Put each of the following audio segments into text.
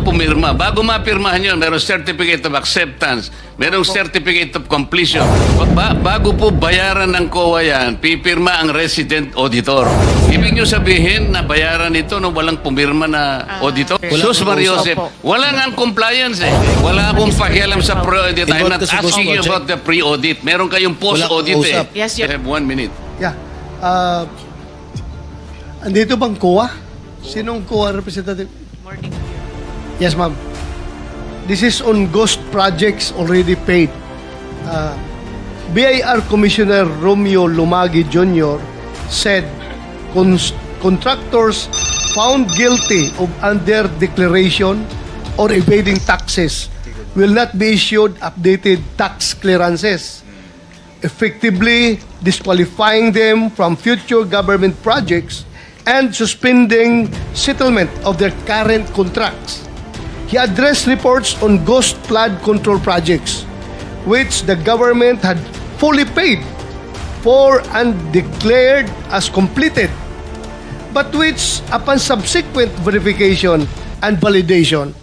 pumirma. Bago mapirmahan yun, merong certificate of acceptance, merong certificate of completion. Bago po bayaran ng COA yan, pipirma ang resident auditor. Ibig nyo sabihin na bayaran ito nung walang pumirma na auditor? Sus Mariosep, wala nga ang compliance eh. Wala akong pakialam sa pre-audit. I'm not asking you about the pre-audit. Meron kayong post-audit eh. Yes, I have 1 minute. Yeah. Andito bang COA? Sinong COA representative? Morning. Yes, ma'am. This is on ghost projects already paid. BIR Commissioner Romeo Lumagi Jr. said contractors found guilty of under-declaration or evading taxes will not be issued updated tax clearances, effectively disqualifying them from future government projects and suspending settlement of their current contracts. He addressed reports on ghost flood control projects, which the government had fully paid for and declared as completed, but which, upon subsequent verification and validation,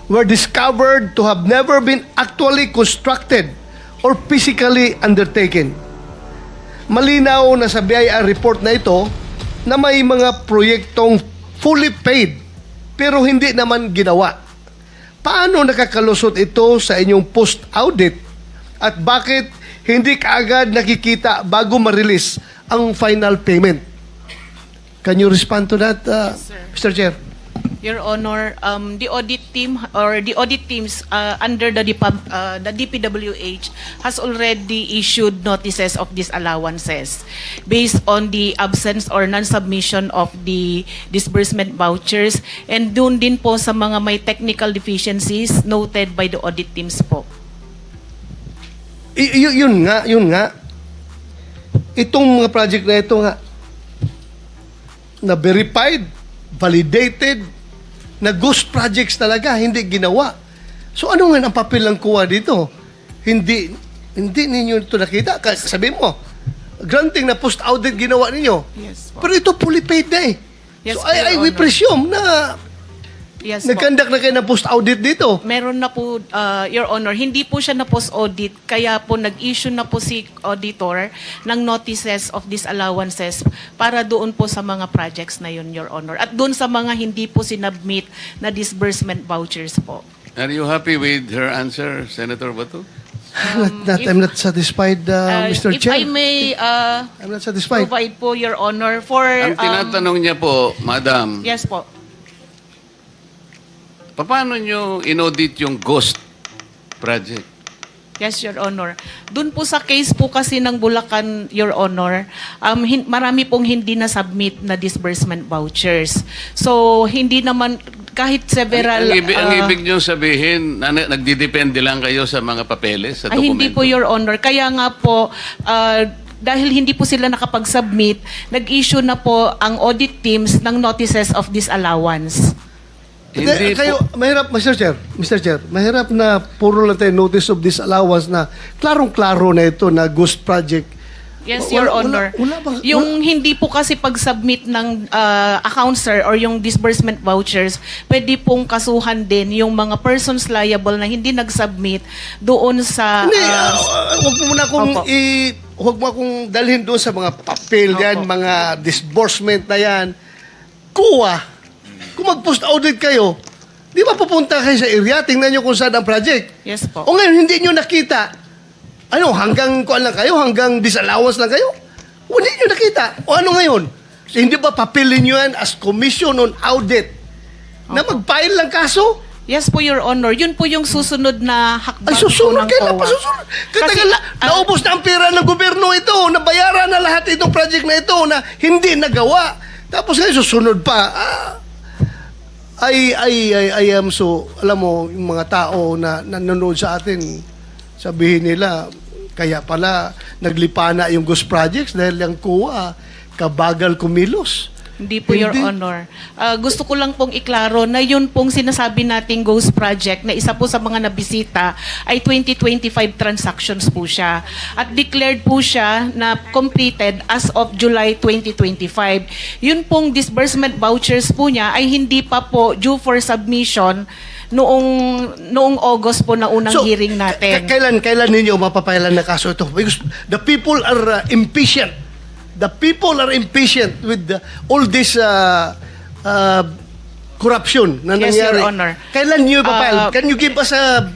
were discovered to have never been actually constructed or physically undertaken. Malinaw na sa BIR report na ito na may mga proyektong fully paid pero hindi naman ginawa. Paano nakakalusot ito sa inyong post-audit at bakit hindi kaagad nakikita bago ma-release ang final payment? Can you respond to that, Mr. Chair? Your Honor, the audit team or the audit teams under the DPWH has already issued notices of disallowances based on the absence or non-submission of the disbursement vouchers, and dun din po sa mga may technical deficiencies noted by the audit teams po. Yun nga. Itong mga project na ito nga, na verified, validated, na ghost projects talaga, hindi ginawa. So ano nga ang papel ng COA dito? Hindi ninyo ito nakita. Sabi mo, granting na post-audit ginawa ninyo. Yes po. Pero ito fully paid na eh. Yes So po, we Your Honor. presume na Yes po. nag-conduct na kayo ng post-audit dito. Meron na po, Your Honor, hindi po siya na post-audit, kaya po nag-issue na po si auditor ng notices of disallowances para doon po sa mga projects na yun, Your Honor. At doon sa mga hindi po sinubmit na disbursement vouchers po. Are you happy with her answer, Senator Bato? I'm not satisfied, Mr. If Chair. I may I'm not satisfied. provide po, Your Honor, for... Ang tinatanong niya po, Madam, Yes po. paano nyo inaudit yung ghost project? Yes, Your Honor. Doon po sa case po kasi ng Bulacan, Your Honor, marami pong hindi na-submit na disbursement vouchers. So, hindi naman, kahit several... Ang ibig nyo sabihin, nagdidepende lang kayo sa mga papeles, sa dokumento? Hindi po, Your Honor. Kaya nga po, dahil hindi po sila nakapag-submit, nag-issue na po ang audit teams ng notices of disallowance. Hindi Kayo, mahirap, Mr. Chair, mahirap na puro lang tayo notice of disallowance na klarong-klaro na ito na ghost project. Yes, Your Honor. Yung hindi po kasi pag-submit ng account, sir, or yung disbursement vouchers, pwede pong kasuhan din yung mga persons liable na hindi nag-submit doon sa... Hindi, huwag mo na huwag mo akong dalhin doon sa mga papel yan, mga disbursement na yan. COA, kung mag-post-audit kayo, di ba pupunta kayo sa area, tingnan nyo kung saan ang project. Yes po. O ngayon, hindi nyo nakita. Ano, hanggang kuan lang kayo? Hanggang disallowance lang kayo? O hindi nyo nakita. O ano ngayon? Hindi ba papilin nyo yan as commission on audit na mag-file lang kaso? Yes po, Your Honor. Yun po yung susunod na hakbang Ay, susunod po ng kailan COA. pa susunod? Kasi, Katagal na, naubos na ang pera ng gobyerno ito, nabayaran na lahat itong project na ito na hindi nagawa. Tapos ngayon, susunod pa. I am so, alam mo, yung mga tao na nanonood sa atin, sabihin nila, kaya pala naglipana yung ghost projects dahil yung COA, kabagal kumilos. Hindi po, Your Hindi. Honor. Gusto ko lang pong iklaro na yun pong sinasabi nating Ghost Project na isa po sa mga nabisita ay 2025 transactions po siya. At declared po siya na completed as of July 2025. Yun pong disbursement vouchers po niya ay hindi pa po due for submission noong August po na unang hearing natin. Kailan ninyo mapapailan na kaso ito? Because the people are impatient. The people are impatient with all this corruption na Yes, nangyari. Your Honor. Kailan niyo ipapile? Can you give us a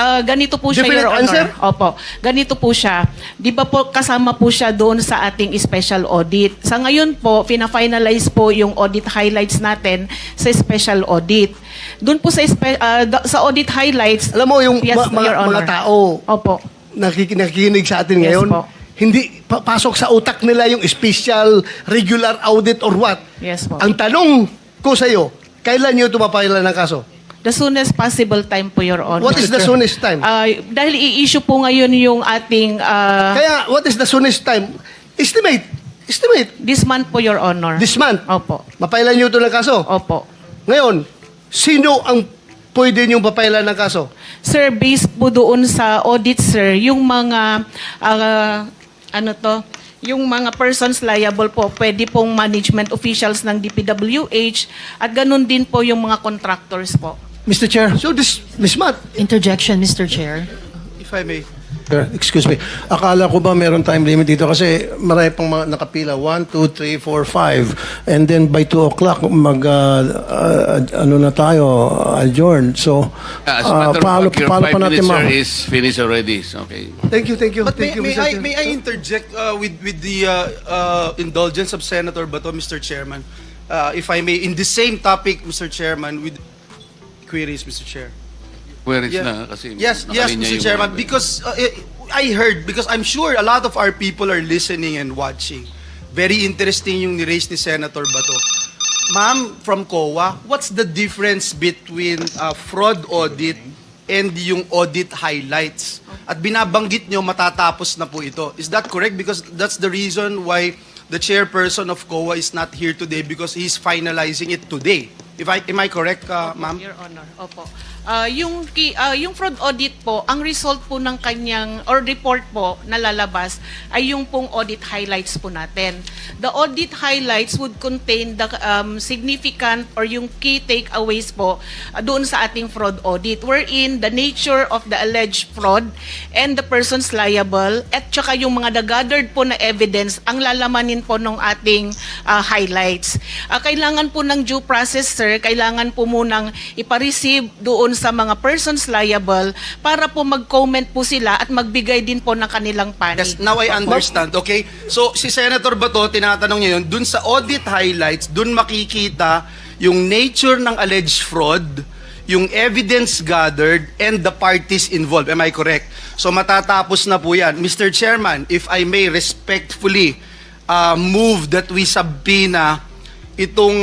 Ganito po siya, definite Your Honor. answer? Opo. Ganito po siya. Di ba po kasama po siya doon sa ating special audit. Sa ngayon po, fina-finalize po yung audit highlights natin sa special audit. Doon po sa audit highlights, alam mo yung Yes, Your Honor. mga tao Opo. nakikinig sa atin Yes ngayon, po. hindi pasok sa utak nila yung special, regular audit or what. Yes po. Ang tanong ko sa iyo, kailan niyo tumapailan ng kaso? The soonest possible time po, Your Honor. What is the soonest time? Dahil i-issue po ngayon yung ating Kaya, what is the soonest time? Estimate. this month po, Your Honor. This month. Opo. Mapailan niyo ito ng kaso. Opo. Ngayon, sino ang pwede niyong papailan ng kaso? Sir, based po doon sa audit, sir, yung mga yung mga persons liable po, pwede pong management officials ng DPWH at ganun din po yung mga contractors po. Mr. Chair, So, this month. Interjection, Mr. Chair. if I may. Excuse me. Akala ko ba meron time limit dito kasi marami pang mga nakapila. 1, 2, 3, 4, 5. And then by 2 o'clock, ano na tayo, adjourn. So, As a matter of paano fact, your pa 5 natin minutes, ma... sir, is finished already. So, okay. Thank you. But Thank you, may Mr. I Chair. may I interject with the indulgence of Senator Bato, Mr. Chairman, if I may, in the same topic, Mr. Chairman, with queries, Mr. Chair. Where is Yeah. na? Kasi Yes, nakalinya Mr. yung Chairman, mga- because I heard, because I'm sure a lot of our people are listening and watching. Very interesting yung ni-raise ni Senator Bato. Ma'am, from COA, what's the difference between fraud audit and yung audit highlights? At binabanggit nyo, matatapos na po ito. Is that correct? Because that's the reason why the chairperson of COA is not here today, because he's finalizing it today. Am I correct, ma'am? Your Honor, opo. Yung fraud audit po, ang result po ng kanyang, or report po na lalabas, ay yung pong audit highlights po natin. The audit highlights would contain the significant or yung key takeaways po doon sa ating fraud audit, wherein the nature of the alleged fraud and the persons liable, at saka yung mga gathered po na evidence, ang lalamanin po ng ating highlights. Kailangan po ng due process, sir, kailangan po munang ipareceive doon sa mga persons liable para po mag-comment po sila at magbigay din po ng kanilang panig. Yes, now I understand. Okay? So, si Senator Bato, tinatanong niya yun, dun sa audit highlights, dun makikita yung nature ng alleged fraud, yung evidence gathered, and the parties involved. Am I correct? So, matatapos na po yan. Mr. Chairman, if I may respectfully move that we subpoena itong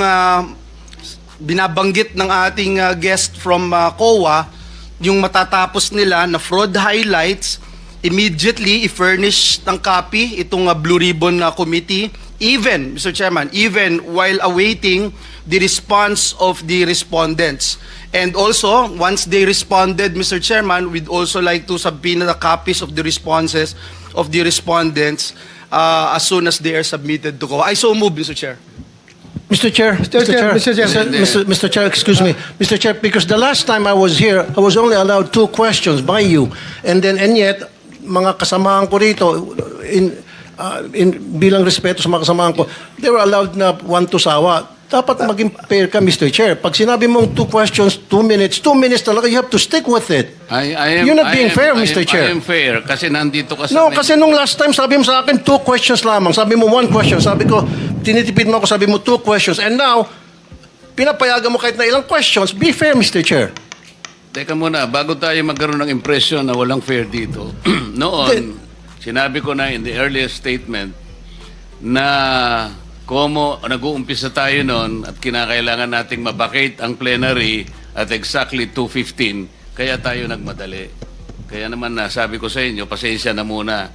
binabanggit ng ating guest from COA, yung matatapos nila na fraud highlights, immediately i-furnish ng copy itong Blue Ribbon Committee, even, Mr. Chairman, even while awaiting the response of the respondents. And also, once they responded, Mr. Chairman, we'd also like to subpoena the copies of the responses of the respondents as soon as they are submitted to COA. I so move, Mr. Chair. Mr. Chair, Mr. Chair, excuse me. Mr. Chair, because the last time I was here, I was only allowed 2 questions by you. And yet, mga kasamahan ko rito, bilang respeto sa mga kasamahan ko, they were allowed na 1 to sawa. Dapat maging fair ka, Mr. Chair. Pag sinabi mong 2 questions, 2 minutes talaga, you have to stick with it. You're not being fair, Mr. Chair. I am fair kasi nandito ka sa... No, kasi nung last time, sabi mo sa akin, 2 questions lamang. Sabi mo 1 question. Sabi ko, tinitipid mo ako, sabi mo 2 questions. And now, pinapayagan mo kahit na ilang questions. Be fair, Mr. Chair. Teka muna, bago tayo magkaroon ng impression na walang fair dito. Noon, sinabi ko na in the earliest statement na nag-uumpisa tayo noon at kinakailangan nating mabakate ang plenary at exactly 2:15, kaya tayo nagmadali. Kaya naman sabi ko sa inyo, pasensya na muna.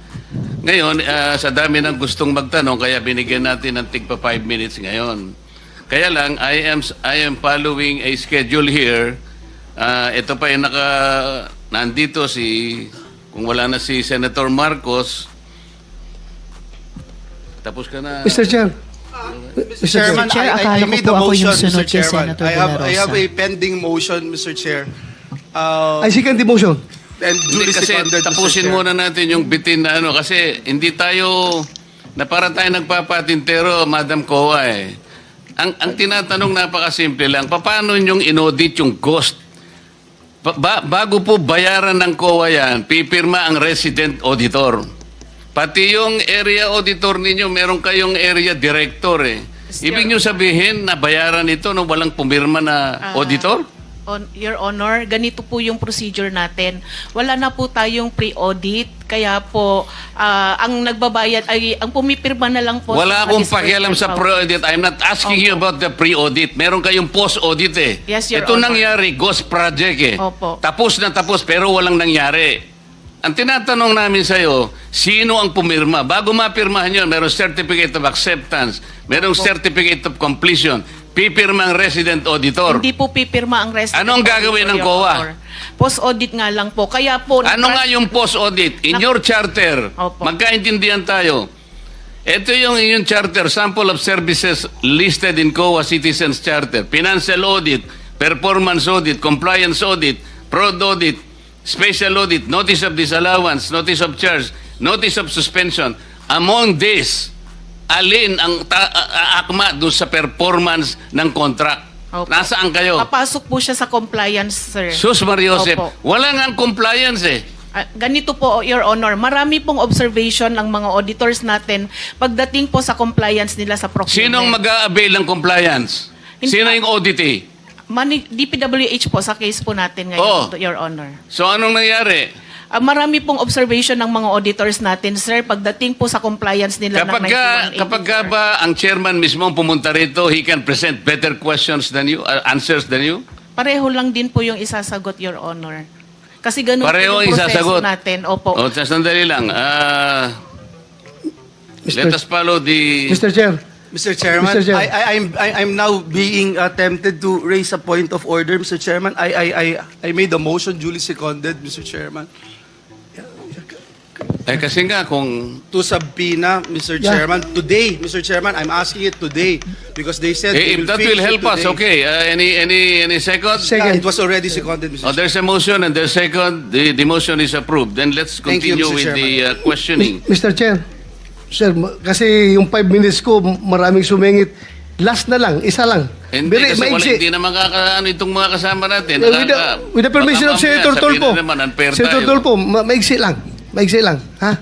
Ngayon, sa dami ng gustong magtanong, kaya binigyan natin ng tigpa 5 minutes ngayon. Kaya lang, I am following a schedule here. Ito pa yung nandito kung wala na si Senator Marcos, tapos ka na. Mr. Chair, Mr. Chairman, Chair, I akala ko made po the ako yung motion, sunod Mr. kay Chairman. Senator I De La have Rosa. a pending motion, Mr. Chair. I second the motion. And Hindi, duly kasi seconded, Mr. tapusin Chair. muna natin yung bitin na ano. Kasi hindi tayo, na para tayo nagpapatintero, Madam Kowa eh. Ang tinatanong napakasimple lang, paano nyong inaudit yung ghost? Bago po bayaran ng COA yan, pipirma ang resident auditor. Pati yung area auditor ninyo, meron kayong area director eh. Ibig nyo sabihin na bayaran ito nung walang pumirma na auditor? Your Honor, ganito po yung procedure natin. Wala na po tayong pre-audit, kaya po ang nagbabayad ay ang pumipirma na lang po. Wala sa akong disbursement pakialam sa account. pre-audit. I'm not asking you about the pre-audit. Meron kayong post-audit eh. Yes, Your Ito Honor. nangyari, ghost project eh. Opo. Tapos na tapos pero walang nangyari. Ang tinatanong namin sa'yo, sino ang pumirma? Bago mapirmahan yun, merong certificate of acceptance, merong certificate of completion, pipirma ang resident auditor. Hindi po pipirma ang resident Anong gagawin ng auditor, Your COA? Honor. Post-audit nga lang po. Kaya po... Ano nga yung post-audit? In your charter, Opo. magkaintindihan tayo. Ito yung inyong charter, sample of services listed in COA Citizens Charter. Financial audit, performance audit, compliance audit, fraud audit, special audit, notice of disallowance, notice of charge, notice of suspension. Among these, alin ang akma doon sa performance ng contract? Opo. Nasaan kayo? Papasok po siya sa compliance, sir. Sus Mariosep, Opo. wala nga ang compliance eh. Ganito po, Your Honor, marami pong observation ng mga auditors natin pagdating po sa compliance nila sa procurement. Sinong mag-a-avail ng compliance? Hindi- Sino yung auditee? DPWH po sa case po natin Oh. ngayon, Your Honor. So anong nangyari? Marami pong observation ng mga auditors natin, sir, pagdating po sa compliance nila ng 9180. Kapag ba ang chairman mismo ang pumunta rito, he can present better questions than you, answers than you? Pareho lang din po yung isasagot, Your Honor. Kasi ganun Pareho po ang yung proseso isasagot. natin. Opo. O, sandali lang. Let us follow the... Mr. Chair, Mr. Chairman, Mr. Chair. I'm now being tempted to raise a point of order, Mr. Chairman. I made a motion duly seconded, Mr. Chairman, kasi nga kung... to subpoena, Mr. Yeah. Chairman, today, Mr. Chairman. I'm asking it today because they said they if that fix will it help us, today. okay. Any second? Second. It was already seconded, Mr. Oh, there's a motion and there's second. The motion is approved. Then let's Thank you, continue Mr. with the questioning. Mr. Chair, sir, kasi yung 5 minutes ko, maraming sumingit. Last na lang, isa lang. Hindi, kasi wala, hindi na makakaano itong mga kasama natin. With the permission of Senator Tulfo. Senator Tulfo, maigsi lang. Maigsi lang. Ha?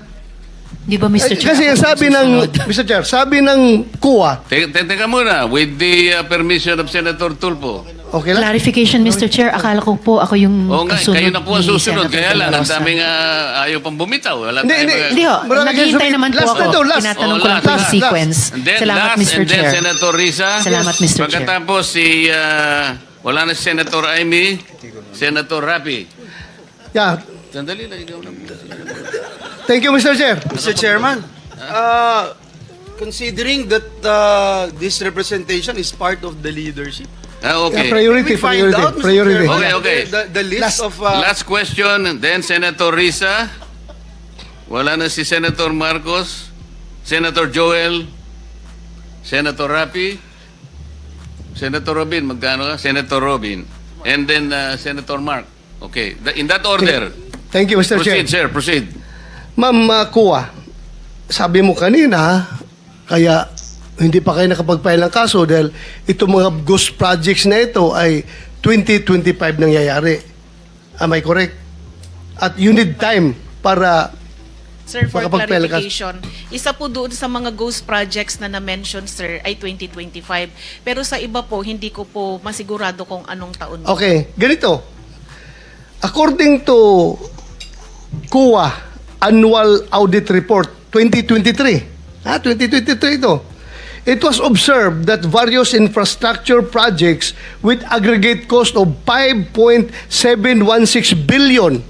Di ba, Mr. Chair? Kasi ako ang sabi yung ng, susunod? Mr. Chair, sabi ng COA, Teka muna, with the permission of Senator Tulfo. okay lang? Clarification, Mr. Chair. Akala ko po ako yung Oo nga, kasunod kayo na po ang ni susunod. Senator Kaya De La lang, ang Rosa. daming ayaw pang bumitaw. Wala Hindi, tayong hindi. mga- Hindi ho, Maraming naghihintay sumingit. naman po Last ako. na daw, last. Tinatanong ko Oh, lang po yung last. sequence. And then Salamat, last, Mr. and then Chair. Senator Risa. Salamat, Mr. Chair. Pagkatapos wala na si Senator Amy, Senator Rapi. Yeah. Sandali lang, ikaw na. Thank you, Mr. Chair. Mr. Chairman, considering that this representation is part of the leadership, Okay. Priority, we find priority, out, Mr. priority. Chairman, Okay. the list of Last question, and then Senator Risa. Wala na si Senator Marcos, Senator Joel, Senator Rapi, Senator Robin, magkano ka? Senator Robin. And then Senator Mark. Okay. In that order. Thank you, Mr. Chair. Proceed, sir. Proceed. Ma'am COA, sabi mo kanina, kaya hindi pa kayo nakapag-file ng kaso dahil itong mga ghost projects na ito ay 2025 nangyayari. Am I correct? At you need time para Sir, for Makapag-file ka. clarification, isa po doon sa mga ghost projects na na-mention, sir, ay 2025. Pero sa iba po, hindi ko po masigurado kung anong taon. Okay, ganito. According to COA Annual Audit Report 2023, 2023 ito, it was observed that various infrastructure projects with aggregate cost of 5.716 billion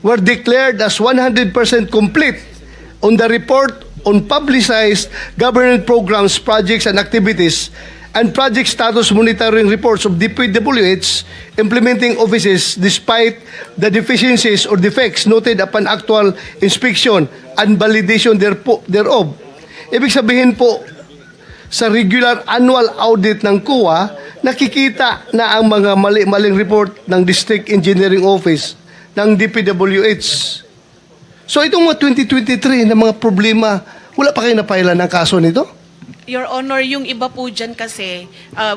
were declared as 100% complete on the report on publicized government programs, projects, and activities and project status monitoring reports of DPWH implementing offices despite the deficiencies or defects noted upon actual inspection and validation thereof. Ibig sabihin po, sa regular annual audit ng COA, nakikita na ang mga maling report ng District Engineering Office ng DPWH. So itong mga 2023 na mga problema, wala pa kayo napailan ng kaso nito? Your Honor, yung iba po dyan kasi,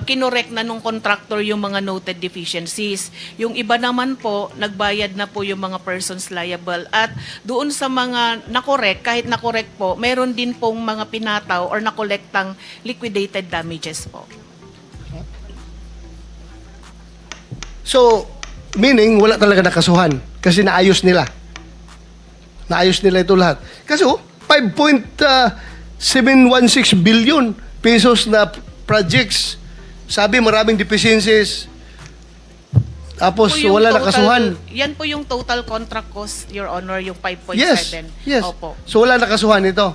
kinorek na nung contractor yung mga noted deficiencies. Yung iba naman po, nagbayad na po yung mga persons liable. At doon sa mga nakorek, kahit nakorek po, meron din pong mga pinataw or nakolektang liquidated damages po. So, meaning, wala talaga nakasuhan kasi naayos nila. Naayos nila ito lahat. Kasi 5.716 billion pesos na projects. Sabi maraming deficiencies. Tapos Po yung wala total- nakasuhan. Yan po yung total contract cost, Your Honor, yung 5.7. Yes. Opo. So wala nakasuhan ito.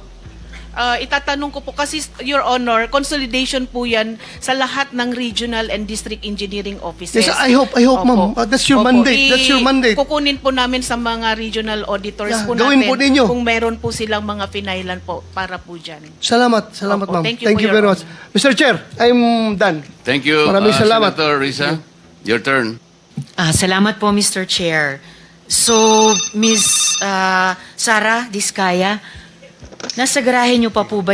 Itatanong ko po kasi, Your Honor, consolidation po yan sa lahat ng regional and district engineering offices. Yes, I hope, ma'am. That's your mandate. That's your mandate. Kukunin po namin sa mga regional auditors Yeah, po gawin natin po ninyo. kung meron po silang mga finailan po para po dyan. Salamat Opo. ma'am. Thank you po, very Your much. Mr. Chair, I'm done. Thank you. Maraming salamat. Senator Risa, your turn. Salamat po, Mr. Chair. So, Ms. Sara Diskaya, nasa garahe niyo pa po ba